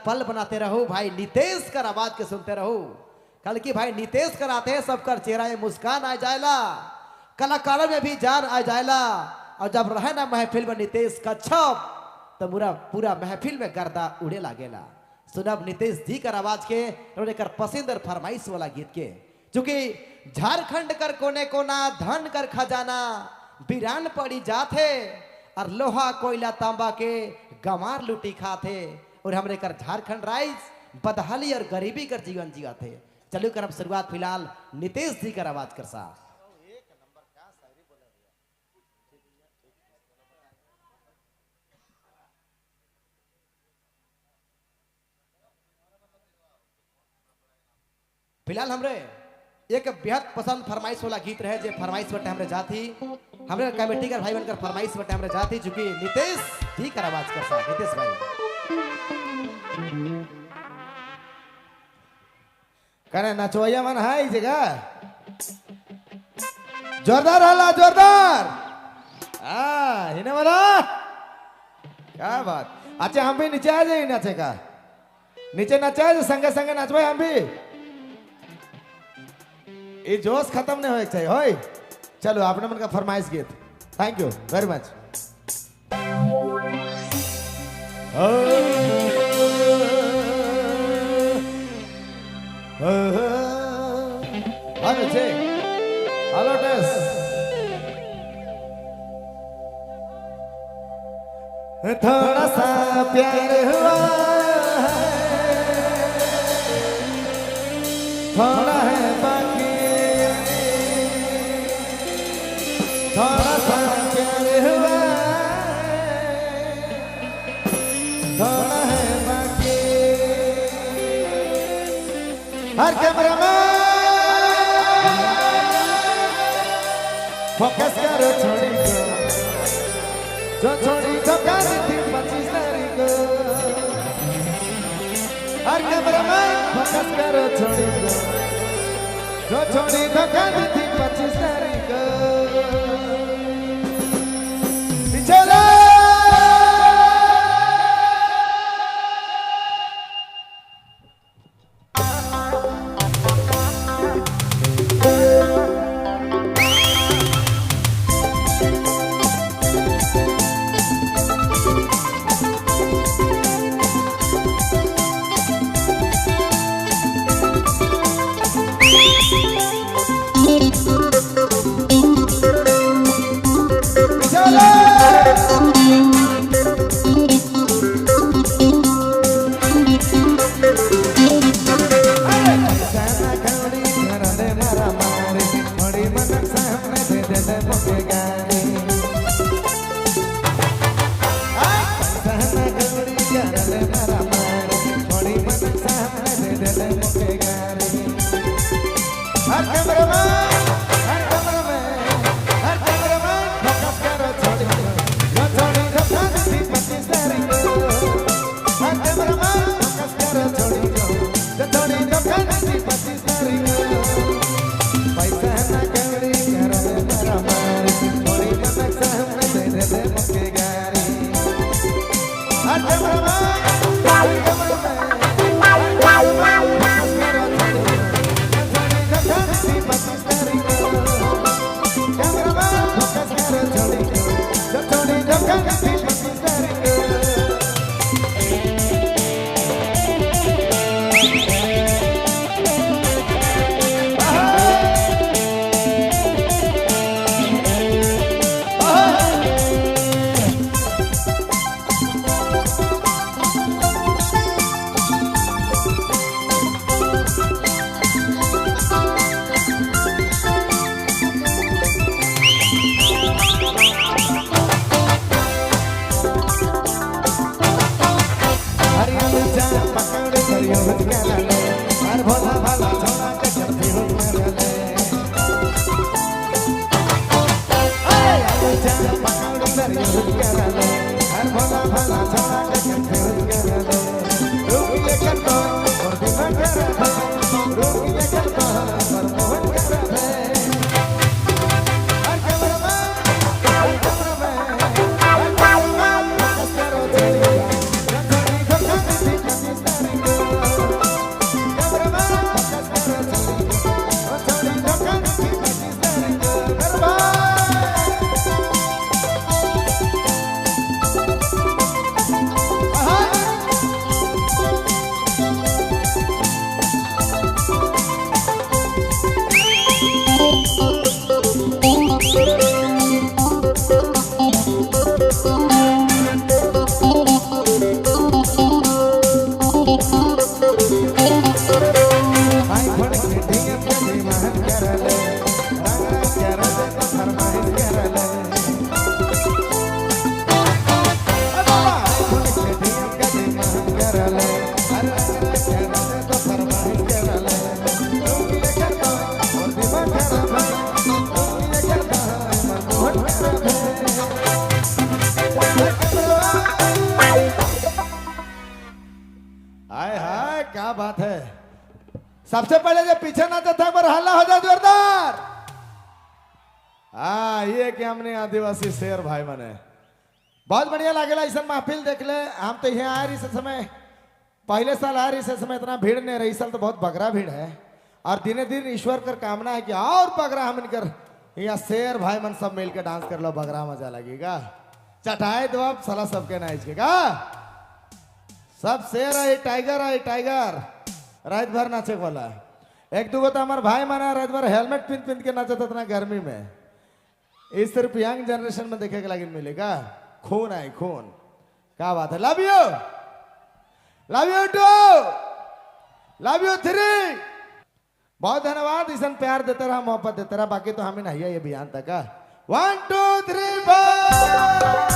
पल बनाते रहो भाई, नितेश कर आवाज के सुनते रहो। कल की भाई नितेश कर आते हैं, सबकर चेहरा में मुस्कान आ जाएला, कलाकारों में भी जान आ जाएला। और जब रहे ना महफिल में नितेश का छप, तो पूरा महफिल में गर्दा उड़े लागेला। सुनब नितेश जी कर आवाज के उन्होंने कर पसंद और फरमाइश वाला गीत के, चूंकि झारखंड कर कोने कोना धन कर खजाना वीरान पड़ी जाते, और लोहा कोयला तांबा के गंवार लूटी खाते। और हमरे कर झारखंड राइज बदहाली और गरीबी कर जीवन जियाते। चलो कर अब शुरुआत फिलहाल नितेश जी कर आवाज कर सा। फिलहाल हमरे एक बेहद पसंद फरमाइश वाला गीत रहे, जे फरमाइश बटे हमरे जाती हमरे कमेटी कर भाई बनकर फरमाइश बटे हमरे जाती, चूंकि नितेश जी कर आवाज कर सा। नितेश भाई करे नचवैया मन है इस जगह जोरदार हल्ला जोरदार। हाँ हिने वाला क्या बात। अच्छा हम भी नीचे आ जाए नाचे का, नीचे नचाए संगे संगे नचवाए हम भी, ये जोश खत्म नहीं होए चाहिए होय। चलो आपने मन का फरमाइश गीत। Thank you very much. Hello check, hello test. थोड़ा सा प्यार हुआ थोड़ा है बाकी, थोड़ा सा प्यार हुआ थोड़ा है बाकी। हर कैमरा में फोकस करो छोड़ी को, जो छोड़ी तो कर थी 25 तारीख को। हर कैमरा में फोकस करो छोड़ी को, जो छोड़ी तो कर थी 25 तारीख को। चलो हाय हाय क्या बात है। सबसे पहले जो पीछे नाचा था पर हल्ला हो जाए जोरदार। हाँ ये कि हमने आदिवासी शेर भाई मने बहुत बढ़िया लागेला ऐसा महफिल देख ले। हम तो यहाँ आ रही से समय पहले साल आ रही से समय इतना भीड़ नहीं रही, साल तो बहुत बगरा भीड़ है और दिने दिन ईश्वर कर कामना है कि और बगरा हम कर यहाँ शेर भाई मन सब मिल के डांस कर लो, बगरा मजा लगेगा। चटाए दो आप साला सबके नाच के का सब शेर है टाइगर है टाइगर रात भर नाचे वाला। एक दो तो हमारे भाई माना रात भर हेलमेट पिन पिन के नाचा था इतना गर्मी में। इस सिर्फ यंग जनरेशन में देखे के लगे मिलेगा खून है खून। क्या बात है। Love you too love you three. बहुत धन्यवाद इसन प्यार देते रहा मोहब्बत देते रहा। बाकी तो हमें नहीं है ये बयान तक। 1 2 3 4